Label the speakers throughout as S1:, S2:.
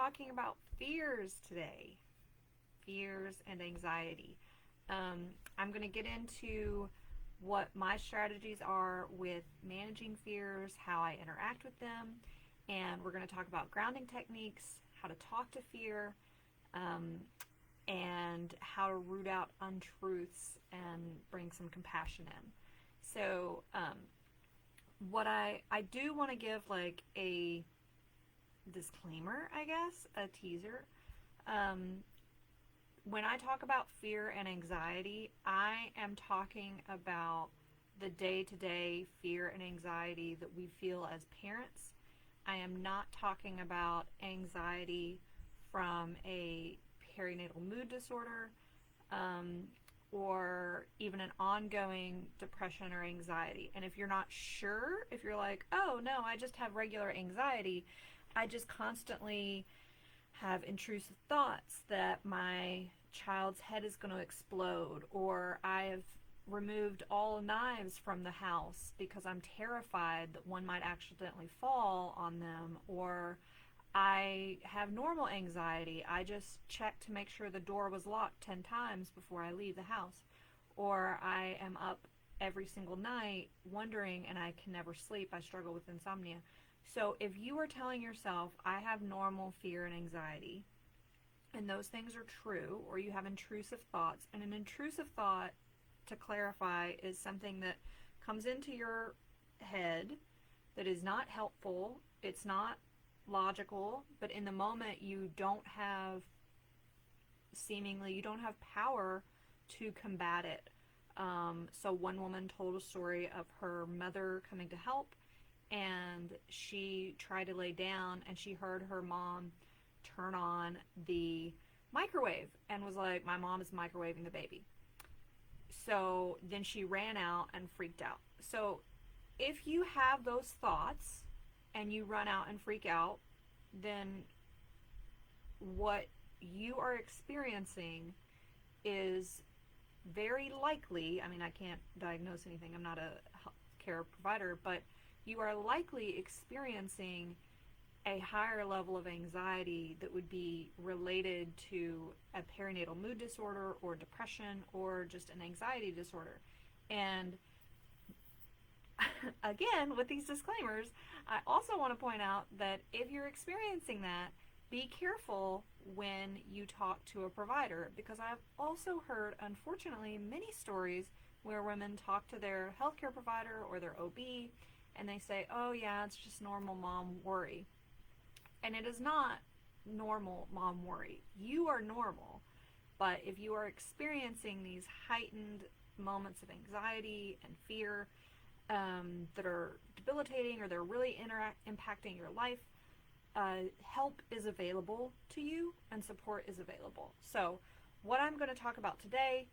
S1: talking about fears today. Fears and anxiety. I'm going to get into what my strategies are with managing fears, how I interact with them, and we're going to talk about grounding techniques, how to talk to fear, um, and how to root out untruths and bring some compassion in. So, what I do want to give like a disclaimer, I guess, a teaser. Um, when I talk about fear and anxiety, I am talking about the day to day fear and anxiety that we feel as parents. I am not talking about anxiety from a perinatal mood disorder, um, or even an ongoing depression or anxiety. And if you're not sure, if you're like, oh no, I just have regular anxiety, I just constantly have intrusive thoughts that my child's head is going to explode, or I have removed all knives from the house because I'm terrified that one might accidentally fall on them, or I have normal anxiety. I just check to make sure the door was locked 10 times before I leave the house. Or I am up every single night wondering and I can never sleep. I struggle with insomnia. So if you are telling yourself, I have normal fear and anxiety, and those things are true, or you have intrusive thoughts, and an intrusive thought, to clarify, is something that comes into your head that is not helpful, it's not logical, but in the moment you don't have, seemingly, you don't have power to combat it. So one woman told a story of her mother coming to help, and she tried to lay down and she heard her mom turn on the microwave and was like, my mom is microwaving the baby. So then she ran out and freaked out. So if you have those thoughts and you run out and freak out, then what you are experiencing is very likely, I mean, I can't diagnose anything, I'm not a healthcare provider, but you are likely experiencing a higher level of anxiety that would be related to a perinatal mood disorder or depression or just an anxiety disorder. And again, with these disclaimers, I also want to point out that if you're experiencing that, be careful when you talk to a provider, because I've also heard, unfortunately, many stories where women talk to their healthcare provider or their OB and they say, oh yeah, it's just normal mom worry. And it is not normal mom worry. You are normal. But if you are experiencing these heightened moments of anxiety and fear that are debilitating, or they're really impacting your life, help is available to you and support is available. So what I'm going to talk about today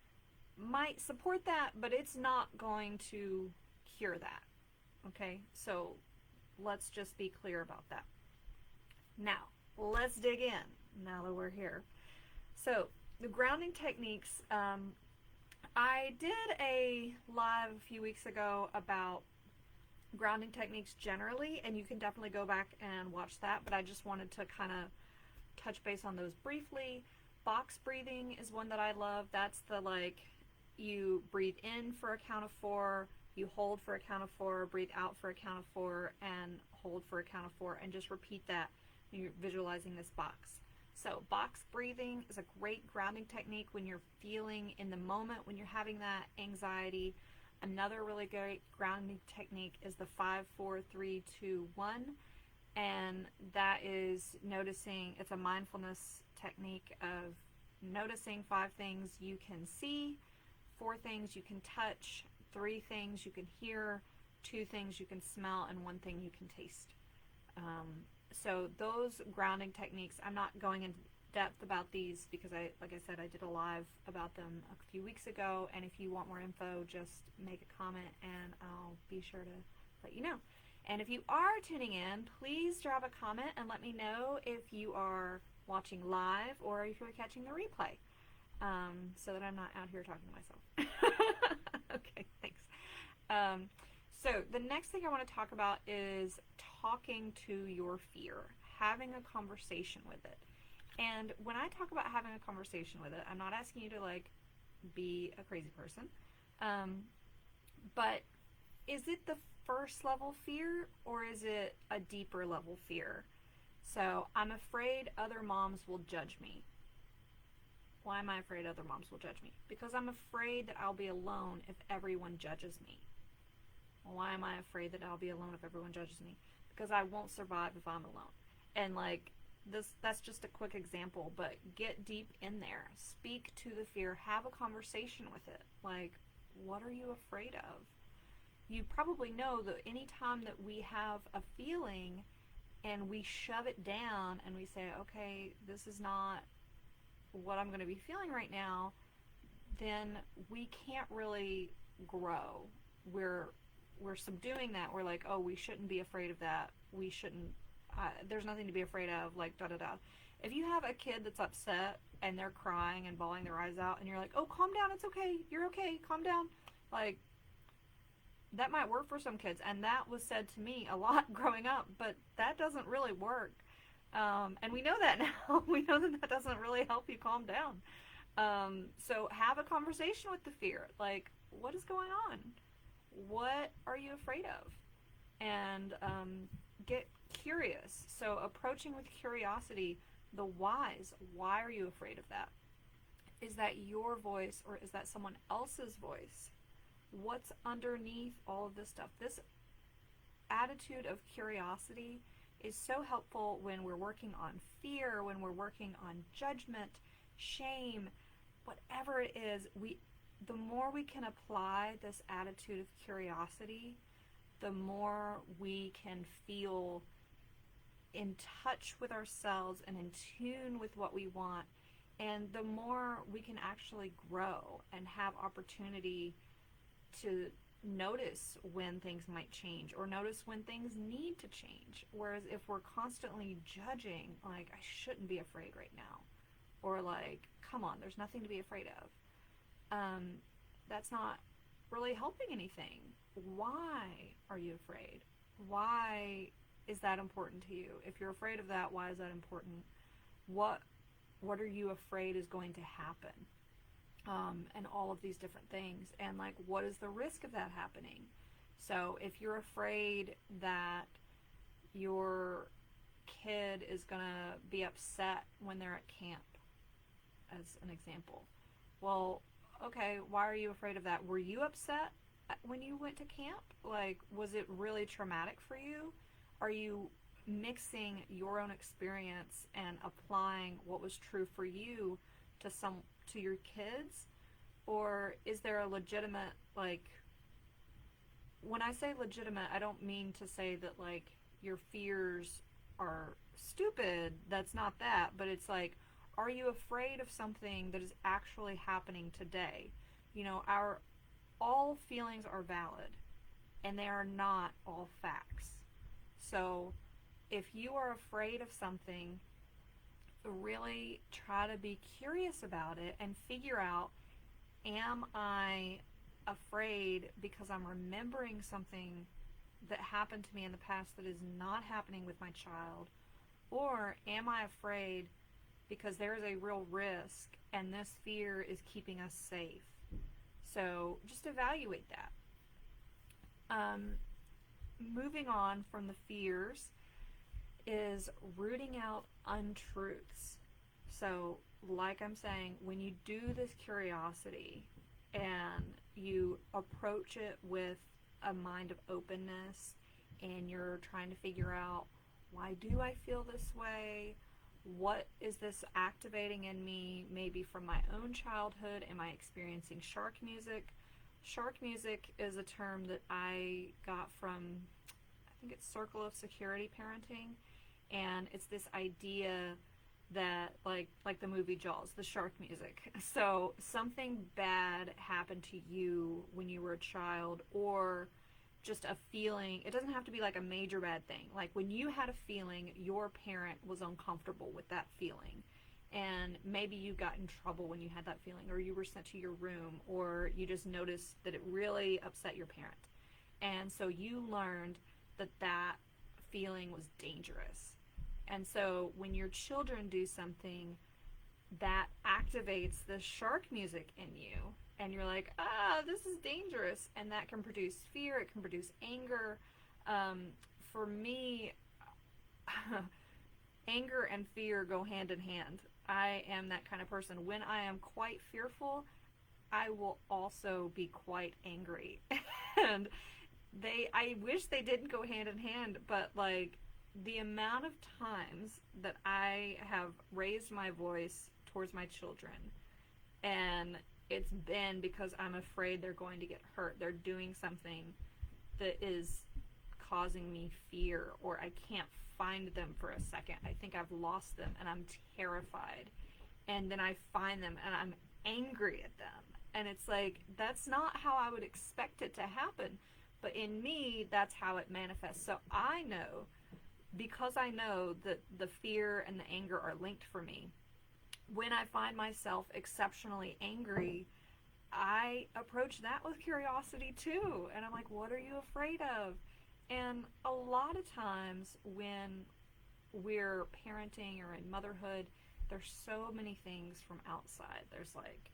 S1: might support that, but it's not going to cure that. Okay, so let's just be clear about that. Now, let's dig in, now that we're here. So, the grounding techniques, I did a live a few weeks ago about grounding techniques generally, and you can definitely go back and watch that, but I just wanted to kind of touch base on those briefly. Box breathing is one that I love. That's the, like, you breathe in for a count of 4, you hold for a count of 4, breathe out for a count of 4, and hold for a count of 4, and just repeat that when you're visualizing this box. So box breathing is a great grounding technique when you're feeling in the moment, when you're having that anxiety. Another really great grounding technique is the 5, 4, 3, 2, 1, and that is noticing, it's a mindfulness technique of noticing 5 things you can see, 4 things you can touch, 3 things you can hear, 2 things you can smell, and 1 thing you can taste. So those grounding techniques, I'm not going into depth about these because like I said, I did a live about them a few weeks ago, and if you want more info, just make a comment and I'll be sure to let you know. And if you are tuning in, please drop a comment and let me know if you are watching live or if you're catching the replay, so that I'm not out here talking to myself. Okay, thanks. So the next thing I want to talk about is talking to your fear. having a conversation with it. And when I talk about having a conversation with it, I'm not asking you to like be a crazy person. But is it the first level fear or is it a deeper level fear? So I'm afraid other moms will judge me. Why am I afraid other moms will judge me? Because I'm afraid that I'll be alone if everyone judges me. Well, why am I afraid that I'll be alone if everyone judges me? Because I won't survive if I'm alone. And like that's just a quick example, but get deep in there. Speak to the fear. Have a conversation with it. Like, what are you afraid of? You probably know that anytime that we have a feeling and we shove it down and we say, okay, this is not what I'm going to be feeling right now, then we can't really grow. We're subduing that. We're like, oh, we shouldn't be afraid of that. We shouldn't, there's nothing to be afraid of, like, da-da-da. If you have a kid that's upset and they're crying and bawling their eyes out and you're like, oh, calm down, it's okay, you're okay, calm down. Like, that might work for some kids, and that was said to me a lot growing up, but that doesn't really work. And we know that now. We know that that doesn't really help you calm down. So have a conversation with the fear. Like, what is going on? What are you afraid of? And get curious. So approaching with curiosity, the whys. Why are you afraid of that? Is that your voice or is that someone else's voice? What's underneath all of this stuff? This attitude of curiosity is so helpful when we're working on fear, when we're working on judgment, shame, whatever it is. The more we can apply this attitude of curiosity, the more we can feel in touch with ourselves and in tune with what we want, and the more we can actually grow and have opportunity to notice when things might change or notice when things need to change. Whereas if we're constantly judging, like, I shouldn't be afraid right now, or like, come on, there's nothing to be afraid of, that's not really helping anything. Why are you afraid? Why is that important to you? If you're afraid of that, why is that important? What are you afraid is going to happen? And all of these different things, and like, what is the risk of that happening? So if you're afraid that your kid is gonna be upset when they're at camp, as an example, well, okay, why are you afraid of that? Were you upset when you went to camp? Like, was it really traumatic for you? Are you mixing your own experience and applying what was true for you to your kids? Or is there a legitimate, like, when I say legitimate, I don't mean to say that like your fears are stupid. That's not that. But it's like, are you afraid of something that is actually happening today? You know, all feelings are valid, and they are not all facts. So if you are afraid of something, really try to be curious about it and figure out, am I afraid because I'm remembering something that happened to me in the past that is not happening with my child? Or am I afraid because there is a real risk and this fear is keeping us safe? So just evaluate that. Moving on from the fears is rooting out untruths. So, like I'm saying, when you do this curiosity and you approach it with a mind of openness and you're trying to figure out, why do I feel this way? What is this activating in me? Maybe from my own childhood. Am I experiencing shark music? Shark music is a term that I got from, I think it's Circle of Security Parenting. And it's this idea that, like the movie Jaws, the shark music. So something bad happened to you when you were a child, or just a feeling. It doesn't have to be like a major bad thing. Like when you had a feeling, your parent was uncomfortable with that feeling. And maybe you got in trouble when you had that feeling, or you were sent to your room, or you just noticed that it really upset your parent. And so you learned that that feeling was dangerous. And so when your children do something that activates the shark music in you, and you're like, this is dangerous, and that can produce fear, it can produce anger. For me, anger and fear go hand in hand. I am that kind of person. When I am quite fearful, I will also be quite angry. And I wish they didn't go hand in hand, but like the amount of times that I have raised my voice towards my children, and it's been because I'm afraid they're going to get hurt. They're doing something that is causing me fear, or I can't find them for a second. I think I've lost them and I'm terrified. And then I find them and I'm angry at them. And it's like, that's not how I would expect it to happen. But in me, that's how it manifests. So I know, because I know that the fear and the anger are linked for me, when I find myself exceptionally angry, I approach that with curiosity too. And I'm like, what are you afraid of? And a lot of times when we're parenting or in motherhood, there's so many things from outside. There's like,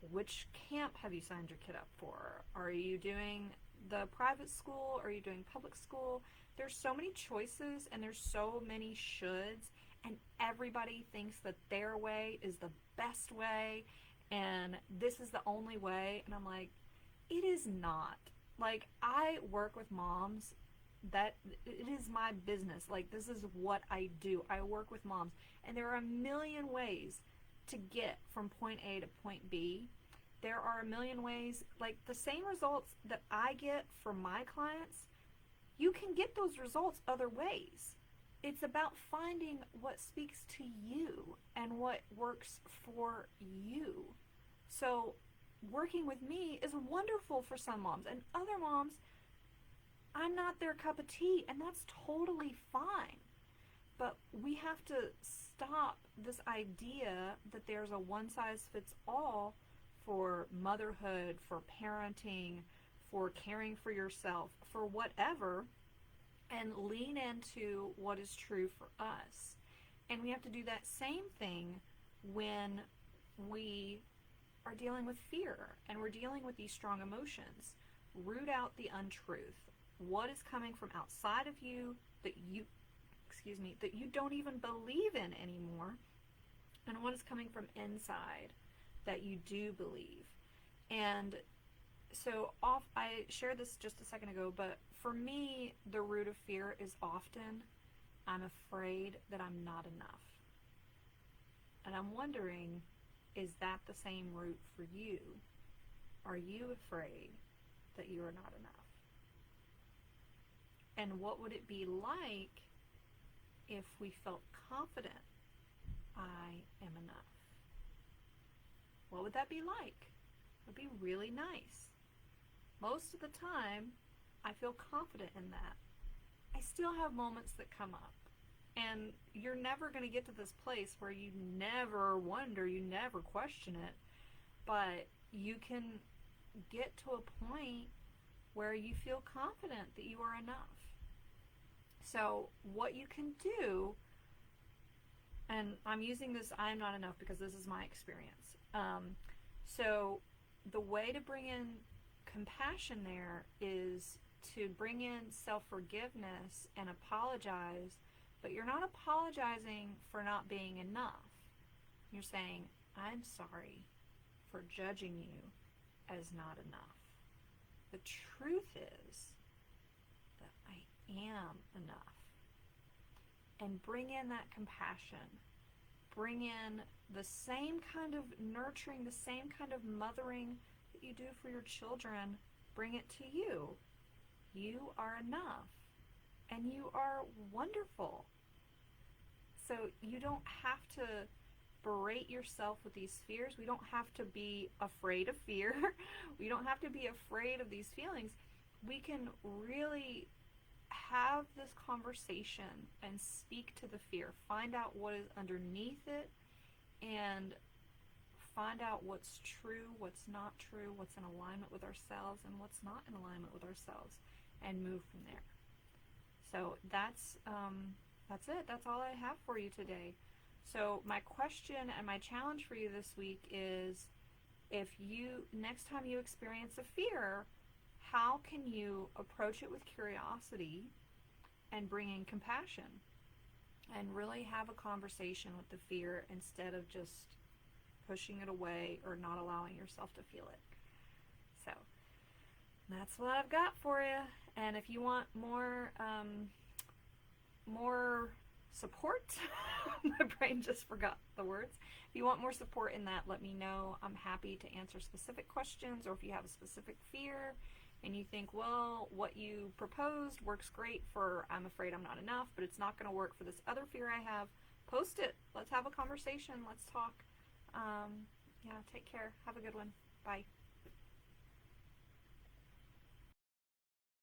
S1: which camp have you signed your kid up for? Are you doing the private school? Are you doing public school? There's so many choices and there's so many shoulds, and everybody thinks that their way is the best way and this is the only way. And I'm like, it is not. Like, I work with moms. That it is my business. Like, this is what I do. I work with moms, and there are a million ways to get from point A to point B. There are a million ways, like the same results that I get from my clients, you can get those results other ways. It's about finding what speaks to you and what works for you. So working with me is wonderful for some moms, and other moms, I'm not their cup of tea, and that's totally fine. But we have to stop this idea that there's a one-size-fits-all for motherhood, for parenting, for caring for yourself, for whatever, and lean into what is true for us. And we have to do that same thing when we are dealing with fear and we're dealing with these strong emotions. Root out the untruth. What is coming from outside of you that you don't even believe in anymore, and what is coming from inside that you do believe. And so I shared this just a second ago, but for me, the root of fear is often, I'm afraid that I'm not enough. And I'm wondering, is that the same root for you? Are you afraid that you are not enough? And what would it be like if we felt confident I am enough? What would that be like? It would be really nice. Most of the time, I feel confident in that. I still have moments that come up. And you're never going to get to this place where you never wonder, you never question it. But you can get to a point where you feel confident that you are enough. So what you can do, and I'm using this I'm not enough because this is my experience. So the way to bring in compassion there is to bring in self-forgiveness and apologize, but you're not apologizing for not being enough. You're saying, I'm sorry for judging you as not enough. The truth is that I am enough. And bring in that compassion. Bring in the same kind of nurturing, the same kind of mothering that you do for your children. Bring it to you. You are enough. And you are wonderful. So you don't have to berate yourself with these fears. We don't have to be afraid of fear. We don't have to be afraid of these feelings. We can really have this conversation and speak to the fear. Find out what is underneath it and find out what's true, what's not true, what's in alignment with ourselves and what's not in alignment with ourselves, and move from there. So that's That's it. That's all I have for you today. So my question and my challenge for you this week is, if you, next time you experience a fear, how can you approach it with curiosity and bring in compassion and really have a conversation with the fear instead of just pushing it away or not allowing yourself to feel it. So that's what I've got for you. And if you want more support, my brain just forgot the words. If you want more support in that, let me know. I'm happy to answer specific questions, or if you have a specific fear and you think, well, what you proposed works great for I'm afraid I'm not enough, but it's not going to work for this other fear I have, post it. Let's have a conversation. Let's talk. Yeah, take care. Have a good one. Bye.